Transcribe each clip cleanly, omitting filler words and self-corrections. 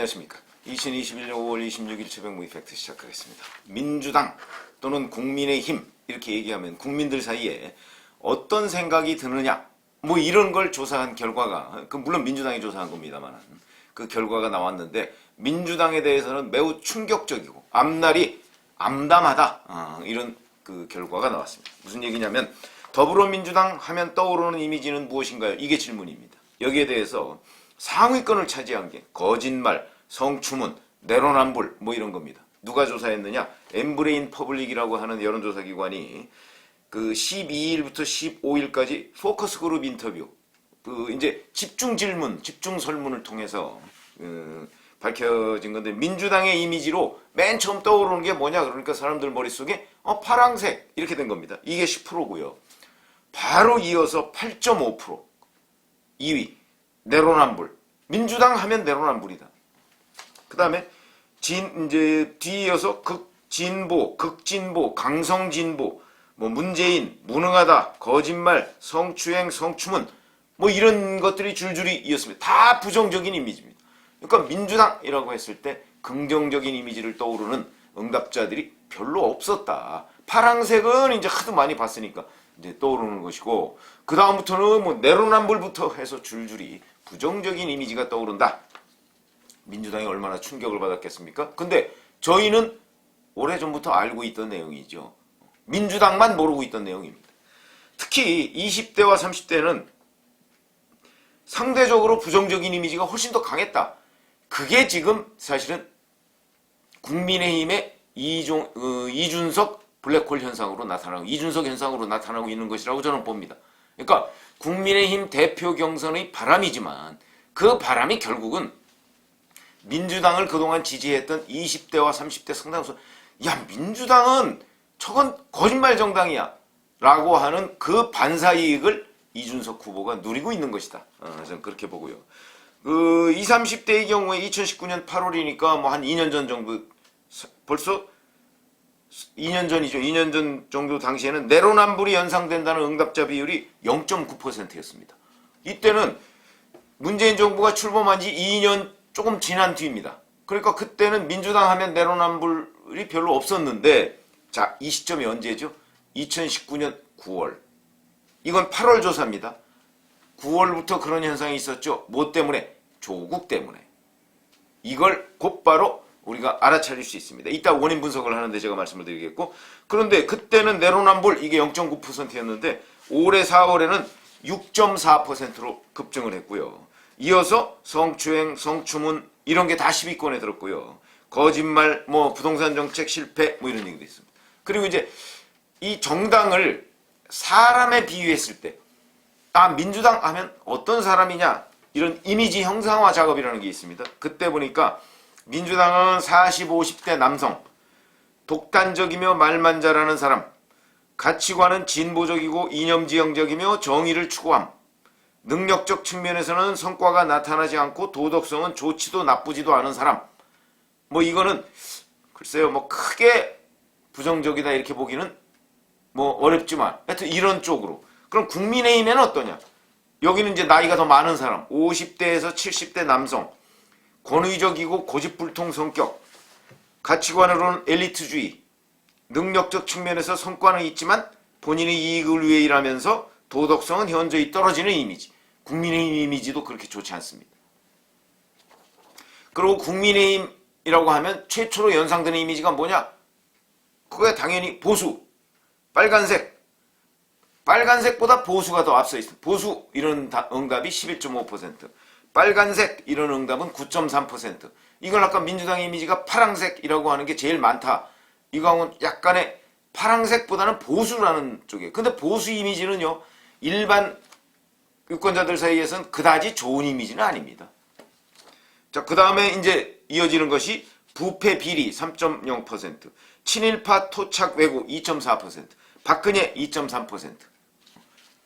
안녕하십니까. 2021년 5월 26일 최병무 이펙트 시작하겠습니다. 민주당 또는 국민의힘 이렇게 얘기하면 국민들 사이에 어떤 생각이 드느냐 뭐 이런 걸 조사한 결과가 물론 민주당이 조사한 겁니다만 그 결과가 나왔는데 민주당에 대해서는 매우 충격적이고 앞날이 암담하다 이런 그 결과가 나왔습니다. 무슨 얘기냐면 더불어민주당 하면 떠오르는 이미지는 무엇인가요? 이게 질문입니다. 여기에 대해서 상위권을 차지한 게 거짓말, 성추문, 내로남불 뭐 이런 겁니다. 누가 조사했느냐? 엠브레인 퍼블릭이라고 하는 여론조사 기관이 그 12일부터 15일까지 포커스 그룹 인터뷰 이제 집중 질문, 집중 설문을 통해서 밝혀진 건데 민주당의 이미지로 맨 처음 떠오르는 게 뭐냐? 그러니까 사람들 머릿속에 파랑색 이렇게 된 겁니다. 이게 10%고요. 바로 이어서 8.5% 2위 내로남불. 민주당 하면 내로남불이다. 그 다음에 이제 뒤이어서 극진보, 극진보, 강성진보, 뭐 문재인, 무능하다, 거짓말, 성추행, 성추문 뭐 이런 것들이 줄줄이 이었습니다. 다 부정적인 이미지입니다. 그러니까 민주당이라고 했을 때 긍정적인 이미지를 떠오르는 응답자들이 별로 없었다. 파랑색은 이제 하도 많이 봤으니까 이제 떠오르는 것이고 그 다음부터는 뭐 내로남불부터 해서 줄줄이 부정적인 이미지가 떠오른다. 민주당이 얼마나 충격을 받았겠습니까? 근데 저희는 오래전부터 알고 있던 내용이죠. 민주당만 모르고 있던 내용입니다. 특히 20대와 30대는 상대적으로 부정적인 이미지가 훨씬 더 강했다. 그게 지금 사실은 국민의힘의 이준석 블랙홀 현상으로 나타나고 이준석 현상으로 나타나고 있는 것이라고 저는 봅니다. 그러니까 국민의힘 대표 경선의 바람이지만 그 바람이 결국은 민주당을 그동안 지지했던 20대와 30대 상당수 야 민주당은 저건 거짓말 정당이야 라고 하는 그 반사이익을 이준석 후보가 누리고 있는 것이다. 저는 그렇게 보고요. 20, 30대의 경우에 2019년 8월이니까 뭐 한 2년 전 정도 벌써 2년 전이죠. 2년 전 정도 당시에는 내로남불이 연상된다는 응답자 비율이 0.9%였습니다. 이때는 문재인 정부가 출범한 지 2년 조금 지난 뒤입니다. 그러니까 그때는 민주당 하면 내로남불이 별로 없었는데 자, 이 시점이 언제죠? 2019년 9월. 이건 8월 조사입니다. 9월부터 그런 현상이 있었죠. 뭐 때문에? 조국 때문에. 이걸 곧바로 우리가 알아차릴 수 있습니다. 이따 원인 분석을 하는데 제가 말씀을 드리겠고 그런데 그때는 내로남불 이게 0.9%였는데 올해 4월에는 6.4%로 급증을 했고요. 이어서 성추행, 성추문 이런 게 다 10위권에 들었고요. 거짓말, 뭐 부동산 정책 실패 뭐 이런 얘기도 있습니다. 그리고 이제 이 정당을 사람에 비유했을 때 민주당 하면 어떤 사람이냐 이런 이미지 형상화 작업이라는 게 있습니다. 그때 보니까 민주당은 40, 50대 남성, 독단적이며 말만 잘하는 사람, 가치관은 진보적이고 이념지향적이며 정의를 추구함, 능력적 측면에서는 성과가 나타나지 않고 도덕성은 좋지도 나쁘지도 않은 사람. 뭐 이거는 글쎄요 뭐 크게 부정적이다 이렇게 보기는 뭐 어렵지만 하여튼 이런 쪽으로. 그럼 국민의힘에는 어떠냐? 여기는 이제 나이가 더 많은 사람, 50대에서 70대 남성, 권위적이고 고집불통 성격, 가치관으로는 엘리트주의, 능력적 측면에서 성과는 있지만 본인의 이익을 위해 일하면서 도덕성은 현저히 떨어지는 이미지. 국민의힘 이미지도 그렇게 좋지 않습니다. 그리고 국민의힘이라고 하면 최초로 연상되는 이미지가 뭐냐? 그게 당연히 보수, 빨간색. 빨간색보다 보수가 더 앞서 있습니다. 보수 이런 응답이 11.5%. 빨간색 이런 응답은 9.3%. 이걸 아까 민주당 이미지가 파랑색이라고 하는 게 제일 많다. 이거는 약간의 파랑색보다는 보수라는 쪽이에요. 근데 보수 이미지는요. 일반 유권자들 사이에서는 그다지 좋은 이미지는 아닙니다. 자, 그 다음에 이제 이어지는 것이 부패 비리 3.0%, 친일파 토착 왜곡 2.4%, 박근혜 2.3%.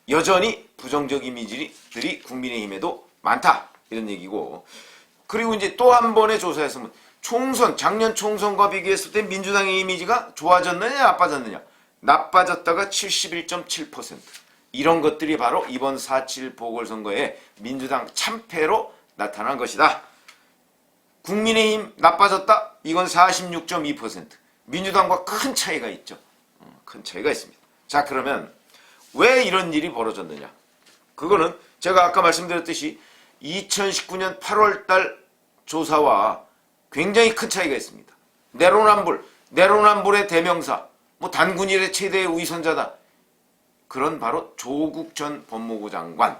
여전히 부정적 이미지들이 국민의힘에도 많다. 이런 얘기고. 그리고 이제 또 한 번의 조사에서는 작년 총선과 비교했을 때 민주당의 이미지가 좋아졌느냐, 나빠졌느냐. 나빠졌다가 71.7%. 이런 것들이 바로 이번 4.7 보궐선거에 민주당 참패로 나타난 것이다. 국민의힘 나빠졌다? 이건 46.2%. 민주당과 큰 차이가 있죠. 큰 차이가 있습니다. 자, 그러면 왜 이런 일이 벌어졌느냐? 그거는 제가 아까 말씀드렸듯이 2019년 8월달 조사와 굉장히 큰 차이가 있습니다. 내로남불의 대명사, 뭐 단군일의 최대의 위선자다. 그런 바로 조국 전 법무부 장관,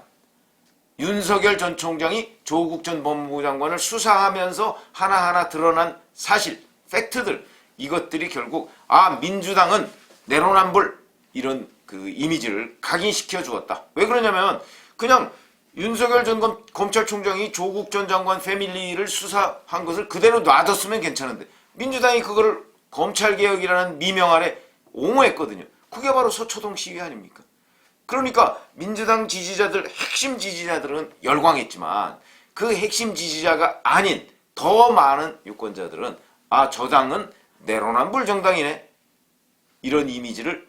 윤석열 전 총장이 조국 전 법무부 장관을 수사하면서 하나하나 드러난 사실, 팩트들, 이것들이 결국 민주당은 내로남불 이런 그 이미지를 각인시켜 주었다. 왜 그러냐면 그냥 윤석열 전 검찰총장이 조국 전 장관 패밀리를 수사한 것을 그대로 놔뒀으면 괜찮은데 민주당이 그거를 검찰개혁이라는 미명 아래 옹호했거든요. 그게 바로 서초동 시위 아닙니까? 그러니까 민주당 지지자들, 핵심 지지자들은 열광했지만 그 핵심 지지자가 아닌 더 많은 유권자들은 저 당은 내로남불 정당이네. 이런 이미지를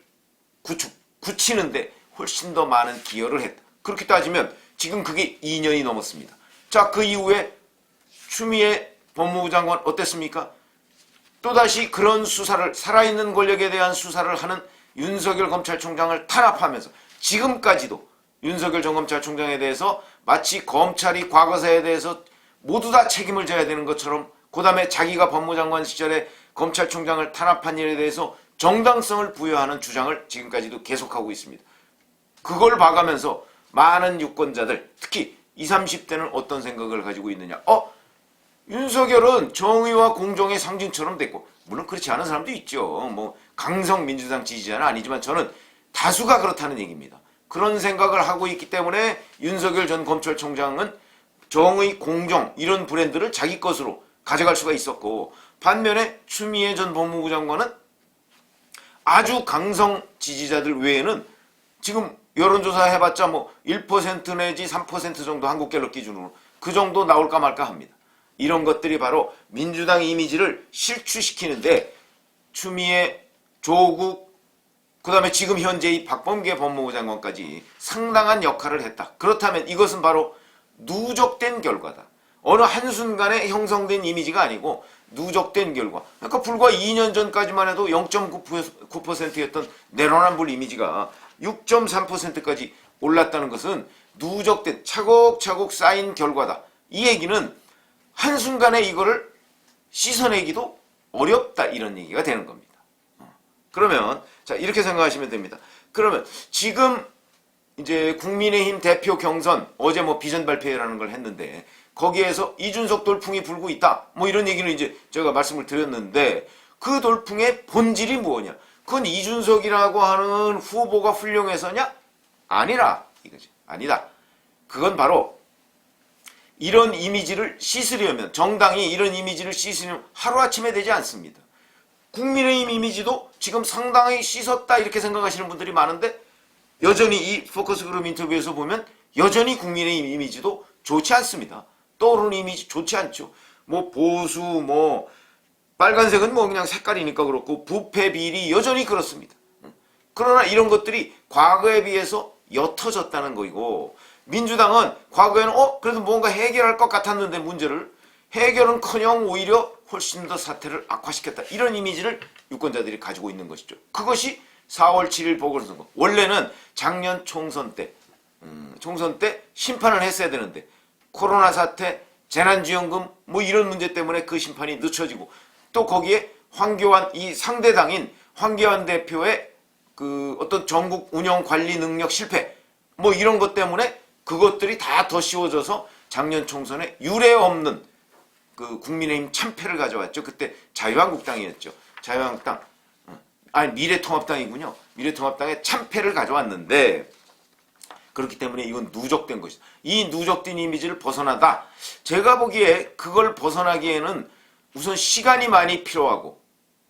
굳히는데 훨씬 더 많은 기여를 했다. 그렇게 따지면 지금 그게 2년이 넘었습니다. 자, 그 이후에 추미애 법무부 장관 어땠습니까? 또다시 그런 수사를, 살아있는 권력에 대한 수사를 하는 윤석열 검찰총장을 탄압하면서 지금까지도 윤석열 전 검찰총장에 대해서 마치 검찰이 과거사에 대해서 모두 다 책임을 져야 되는 것처럼, 그 다음에 자기가 법무장관 시절에 검찰총장을 탄압한 일에 대해서 정당성을 부여하는 주장을 지금까지도 계속하고 있습니다. 그걸 봐가면서 많은 유권자들, 특히 20, 30대는 어떤 생각을 가지고 있느냐. 윤석열은 정의와 공정의 상징처럼 됐고, 물론 그렇지 않은 사람도 있죠. 뭐 강성 민주당 지지자는 아니지만 저는 다수가 그렇다는 얘기입니다. 그런 생각을 하고 있기 때문에 윤석열 전 검찰총장은 정의, 공정 이런 브랜드를 자기 것으로 가져갈 수가 있었고, 반면에 추미애 전 법무부 장관은 아주 강성 지지자들 외에는 지금 여론조사 해봤자 뭐 1% 내지 3% 정도 한국갤럽 기준으로 그 정도 나올까 말까 합니다. 이런 것들이 바로 민주당 이미지를 실추시키는데 추미애, 조국, 그 다음에 지금 현재의 박범계 법무부 장관까지 상당한 역할을 했다. 그렇다면 이것은 바로 누적된 결과다. 어느 한순간에 형성된 이미지가 아니고 누적된 결과. 그러니까 불과 2년 전까지만 해도 0.9%였던 내로남불 이미지가 6.3%까지 올랐다는 것은 누적된 차곡차곡 쌓인 결과다. 이 얘기는 한순간에 이거를 씻어내기도 어렵다, 이런 얘기가 되는 겁니다. 그러면 자, 이렇게 생각하시면 됩니다. 그러면 지금 이제 국민의힘 대표 경선 어제 뭐 비전 발표라는 걸 했는데 거기에서 이준석 돌풍이 불고 있다. 뭐 이런 얘기는 이제 제가 말씀을 드렸는데 그 돌풍의 본질이 뭐냐? 그건 이준석이라고 하는 후보가 훌륭해서냐? 아니라 이거지. 아니다. 그건 바로 이런 이미지를 씻으려면, 정당이 이런 이미지를 씻으려면 하루아침에 되지 않습니다. 국민의힘 이미지도 지금 상당히 씻었다 이렇게 생각하시는 분들이 많은데 여전히 이 포커스 그룹 인터뷰에서 보면 여전히 국민의힘 이미지도 좋지 않습니다. 떠오르는 이미지 좋지 않죠. 뭐 보수, 뭐 빨간색은 뭐 그냥 색깔이니까 그렇고 부패 비리 여전히 그렇습니다. 그러나 이런 것들이 과거에 비해서 옅어졌다는 거이고, 민주당은 과거에는 그래도 뭔가 해결할 것 같았는데 문제를 해결은커녕 오히려 훨씬 더 사태를 악화시켰다. 이런 이미지를 유권자들이 가지고 있는 것이죠. 그것이 4월 7일 보궐선거. 원래는 작년 총선 때 심판을 했어야 되는데 코로나 사태, 재난지원금 뭐 이런 문제 때문에 그 심판이 늦춰지고, 또 거기에 황교안, 이 상대당인 황교안 대표의 그 어떤 전국 운영 관리 능력 실패 뭐 이런 것 때문에 그것들이 다 더 씌워져서 작년 총선에 유례 없는 그 국민의힘 참패를 가져왔죠. 그때 자유한국당이었죠. 자유한국당, 아니 미래통합당이군요. 미래통합당의 참패를 가져왔는데, 그렇기 때문에 이건 누적된 것이다. 이 누적된 이미지를 벗어나다. 제가 보기에 그걸 벗어나기에는 우선 시간이 많이 필요하고,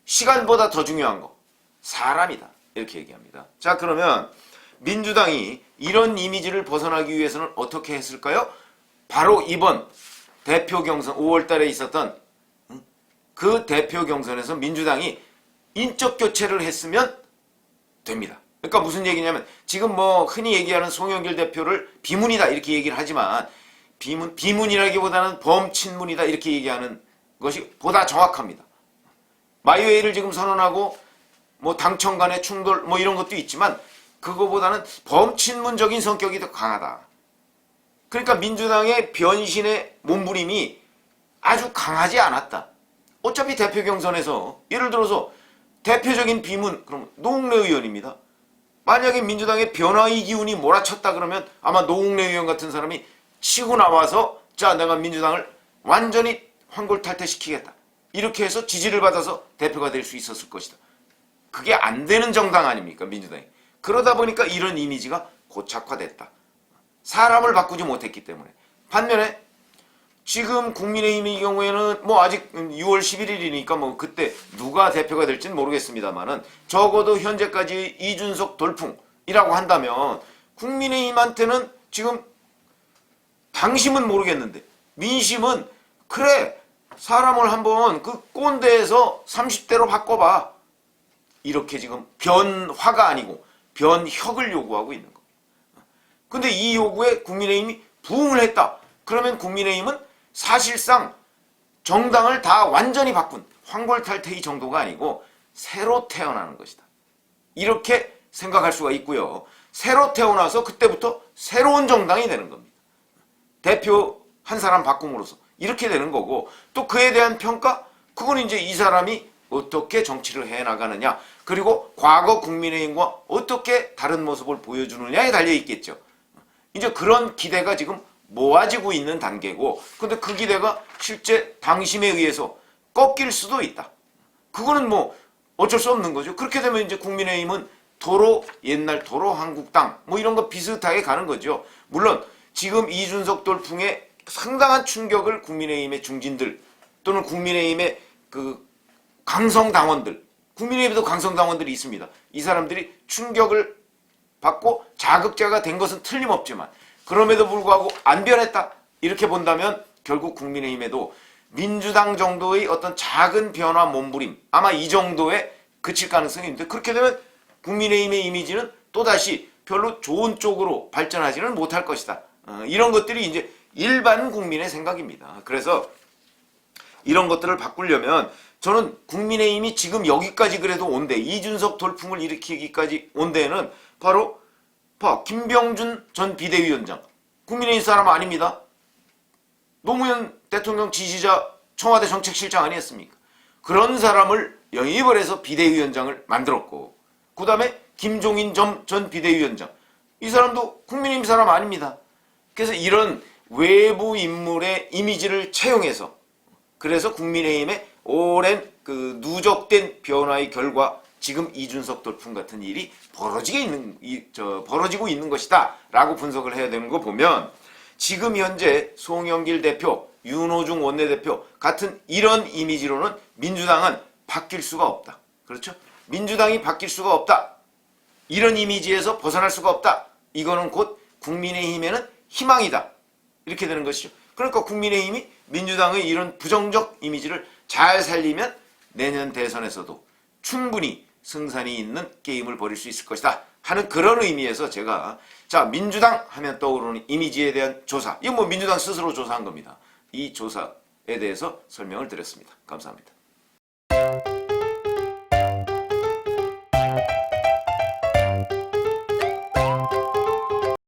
시간보다 더 중요한 거 사람이다. 이렇게 얘기합니다. 자, 그러면 민주당이 이런 이미지를 벗어나기 위해서는 어떻게 했을까요? 바로 이번 대표 경선 5월 달에 있었던 그 대표 경선에서 민주당이 인적 교체를 했으면 됩니다. 그러니까 무슨 얘기냐면, 지금 뭐 흔히 얘기하는 송영길 대표를 비문이다 이렇게 얘기를 하지만 비문이라기보다는 범친문이다 이렇게 얘기하는 것이 보다 정확합니다. 마이웨이를 지금 선언하고 뭐 당청 간의 충돌 뭐 이런 것도 있지만 그거보다는 범친문적인 성격이 더 강하다. 그러니까 민주당의 변신의 몸부림이 아주 강하지 않았다. 어차피 대표 경선에서 예를 들어서 대표적인 비문 그럼 노웅래 의원입니다. 만약에 민주당의 변화의 기운이 몰아쳤다 그러면 아마 노웅래 의원 같은 사람이 치고 나와서 자 내가 민주당을 완전히 환골탈퇴시키겠다. 이렇게 해서 지지를 받아서 대표가 될 수 있었을 것이다. 그게 안 되는 정당 아닙니까 민주당이. 그러다 보니까 이런 이미지가 고착화됐다. 사람을 바꾸지 못했기 때문에. 반면에 지금 국민의힘의 경우에는 뭐 아직 6월 11일이니까 뭐 그때 누가 대표가 될지는 모르겠습니다만은 적어도 현재까지 이준석 돌풍이라고 한다면 국민의힘한테는 지금 당심은 모르겠는데 민심은 그래 사람을 한번 그 꼰대에서 30대로 바꿔봐. 이렇게 지금 변화가 아니고 변혁을 요구하고 있는 겁니다. 근데 이 요구에 국민의힘이 부응을 했다. 그러면 국민의힘은 사실상 정당을 다 완전히 바꾼 황골탈퇴의 정도가 아니고 새로 태어나는 것이다. 이렇게 생각할 수가 있고요. 새로 태어나서 그때부터 새로운 정당이 되는 겁니다. 대표 한 사람 바꿈으로써 이렇게 되는 거고 또 그에 대한 평가? 그건 이제 이 사람이 어떻게 정치를 해나가느냐 그리고 과거 국민의힘과 어떻게 다른 모습을 보여주느냐에 달려있겠죠. 이제 그런 기대가 지금 모아지고 있는 단계고 근데 그 기대가 실제 당심에 의해서 꺾일 수도 있다. 그거는 뭐 어쩔 수 없는 거죠. 그렇게 되면 이제 국민의힘은 도로 옛날 도로 한국당 뭐 이런 거 비슷하게 가는 거죠. 물론 지금 이준석 돌풍에 상당한 충격을 국민의힘의 중진들 또는 국민의힘의 그 강성당원들 국민의힘에도 강성당원들이 있습니다. 이 사람들이 충격을 받고 자극제가 된 것은 틀림없지만 그럼에도 불구하고 안 변했다 이렇게 본다면 결국 국민의힘에도 민주당 정도의 어떤 작은 변화 몸부림 아마 이 정도에 그칠 가능성이 있는데 그렇게 되면 국민의힘의 이미지는 또다시 별로 좋은 쪽으로 발전하지는 못할 것이다. 이런 것들이 이제 일반 국민의 생각입니다. 그래서 이런 것들을 바꾸려면 저는 국민의힘이 지금 여기까지 그래도 온 데 이준석 돌풍을 일으키기까지 온 데에는 바로 김병준 전 비대위원장 국민의힘 사람 아닙니다. 노무현 대통령 지지자 청와대 정책실장 아니었습니까? 그런 사람을 영입을 해서 비대위원장을 만들었고 그 다음에 김종인 전 비대위원장 이 사람도 국민의힘 사람 아닙니다. 그래서 이런 외부 인물의 이미지를 채용해서 그래서 국민의힘의 오랜 그 누적된 변화의 결과 지금 이준석 돌풍 같은 일이 벌어지고 있는 것이다 라고 분석을 해야 되는 거 보면 지금 현재 송영길 대표, 윤호중 원내대표 같은 이런 이미지로는 민주당은 바뀔 수가 없다. 그렇죠? 민주당이 바뀔 수가 없다. 이런 이미지에서 벗어날 수가 없다. 이거는 곧 국민의힘에는 희망이다. 이렇게 되는 것이죠. 그러니까 국민의힘이 민주당의 이런 부정적 이미지를 잘 살리면 내년 대선에서도 충분히 승산이 있는 게임을 벌일 수 있을 것이다 하는 그런 의미에서 제가 자 민주당 하면 떠오르는 이미지에 대한 조사 이건 뭐 민주당 스스로 조사한 겁니다. 이 조사에 대해서 설명을 드렸습니다. 감사합니다.